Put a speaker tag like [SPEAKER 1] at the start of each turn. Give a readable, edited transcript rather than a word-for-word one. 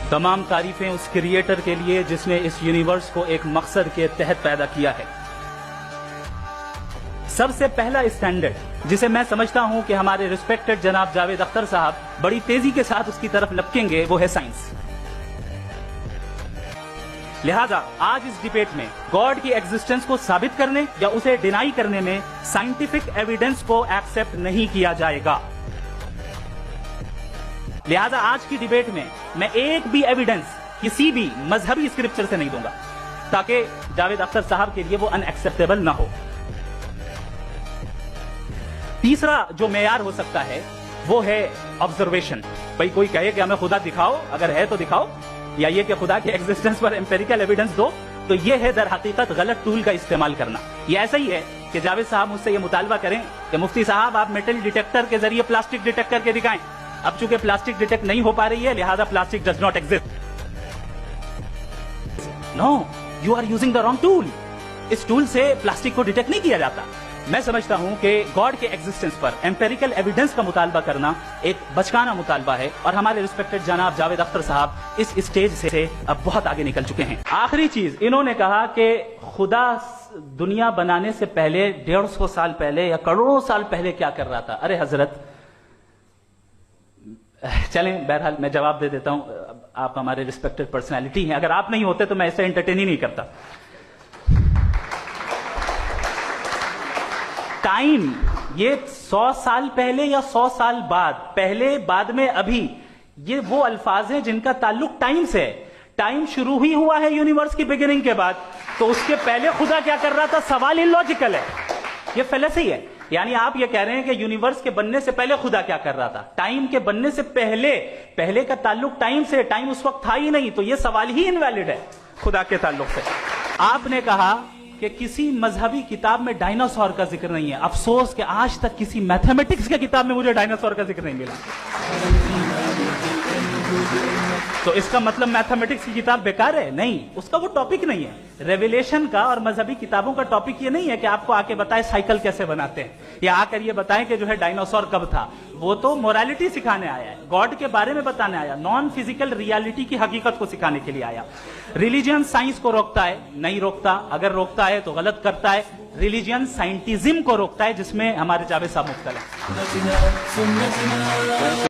[SPEAKER 1] تمام تعریفیں اس کریٹر کے لیے جس نے اس یونیورس کو ایک مقصد کے تحت پیدا کیا ہے۔ سب سے پہلا اسٹینڈرڈ جسے میں سمجھتا ہوں کہ ہمارے ریسپیکٹڈ جناب جاوید اختر صاحب بڑی تیزی کے ساتھ اس کی طرف لپکیں گے، وہ ہے سائنس۔ لہذا آج اس ڈیبیٹ میں گاڈ کی ایگزسٹنس کو ثابت کرنے یا اسے ڈینائی کرنے میں سائنٹیفک ایویڈنس کو ایکسپٹ نہیں کیا جائے گا۔ لہذا آج کی ڈیبیٹ میں میں ایک بھی ایویڈنس کسی بھی مذہبی اسکرپچر سے نہیں دوں گا تاکہ جاوید اختر صاحب کے لیے وہ ان ایکسپٹیبل نہ ہو۔ تیسرا جو معیار ہو سکتا ہے وہ ہے آبزرویشن۔ بھئی کوئی کہے کہ ہمیں خدا دکھاؤ، اگر ہے تو دکھاؤ، یا یہ کہ خدا کے ایگزسٹنس پر امپیریکل ایویڈنس دو، تو یہ ہے در حقیقت غلط ٹول کا استعمال کرنا۔ یہ ایسا ہی ہے کہ جاوید صاحب مجھ سے یہ مطالبہ کریں کہ مفتی صاحب آپ میٹل ڈیٹیکٹر کے ذریعے پلاسٹک ڈیٹیکٹ کر کے دکھائیں۔ اب چونکہ پلاسٹک ڈیٹیکٹ نہیں ہو پا رہی ہے لہذا plastic does not exist. No, you are using the wrong tool. اس ٹول سے پلاسٹک کو ڈیٹیکٹ نہیں کیا جاتا۔ میں سمجھتا ہوں کہ گاڈ کے ایگزسٹنس پر امپیریکل ایویڈنس کا مطالبہ کرنا ایک بچکانہ مطالبہ ہے، اور ہمارے ریسپیکٹڈ جناب جاوید اختر صاحب اس اسٹیج سے اب بہت آگے نکل چکے ہیں۔ آخری چیز، انہوں نے کہا کہ خدا دنیا بنانے سے پہلے 150 سال پہلے یا کروڑوں سال پہلے کیا کر رہا تھا۔ ارے حضرت، چلیں بہرحال میں جواب دے دیتا ہوں، آپ ہمارے ریسپیکٹڈ پرسنالٹی ہیں، اگر آپ نہیں ہوتے تو میں ایسے انٹرٹین ہی نہیں کرتا۔ ٹائم، یہ 100 سال پہلے یا 100 سال بعد، پہلے بعد میں ابھی، یہ وہ الفاظ ہیں جن کا تعلق ٹائم سے ہے۔ ٹائم شروع ہی ہوا ہے یونیورس کی بگننگ کے بعد، تو اس کے پہلے خدا کیا کر رہا تھا؟ سوال اللاجیکل ہے، یہ فلسفی ہے۔ یعنی آپ یہ کہہ رہے ہیں کہ یونیورس کے بننے سے پہلے خدا کیا کر رہا تھا؟ ٹائم کے بننے سے پہلے کا تعلق ٹائم سے، ٹائم اس وقت تھا ہی نہیں، تو یہ سوال ہی انویلڈ ہے خدا کے تعلق سے۔ آپ نے کہا کہ کسی مذہبی کتاب میں ڈائناسور کا ذکر نہیں ہے۔ افسوس کہ آج تک کسی میتھمیٹکس کی کتاب میں مجھے ڈائناسور کا ذکر نہیں ملا۔ تو اس کا مطلب میتھمیٹکس کی کتاب بیکار ہے؟ نہیں، اس کا وہ ٹاپک نہیں ہے۔ ریویلیشن کا اور مذہبی کتابوں کا ٹاپک یہ نہیں ہے کہ آپ کو آ کے بتائے سائیکل کیسے بناتے ہیں، یا آ کر یہ بتائیں کہ جو ہے ڈائناسور کب تھا۔ وہ تو موریلٹی سکھانے آیا ہے، گاڈ کے بارے میں بتانے آیا، نان فزیکل ریالٹی کی حقیقت کو سکھانے کے لیے آیا۔ ریلیجن سائنس کو روکتا ہے؟ نہیں روکتا، اگر روکتا ہے تو غلط کرتا ہے۔ ریلیجن سائنٹزم کو روکتا ہے، جس میں ہمارے جاوید صاحب مبتلا ہیں۔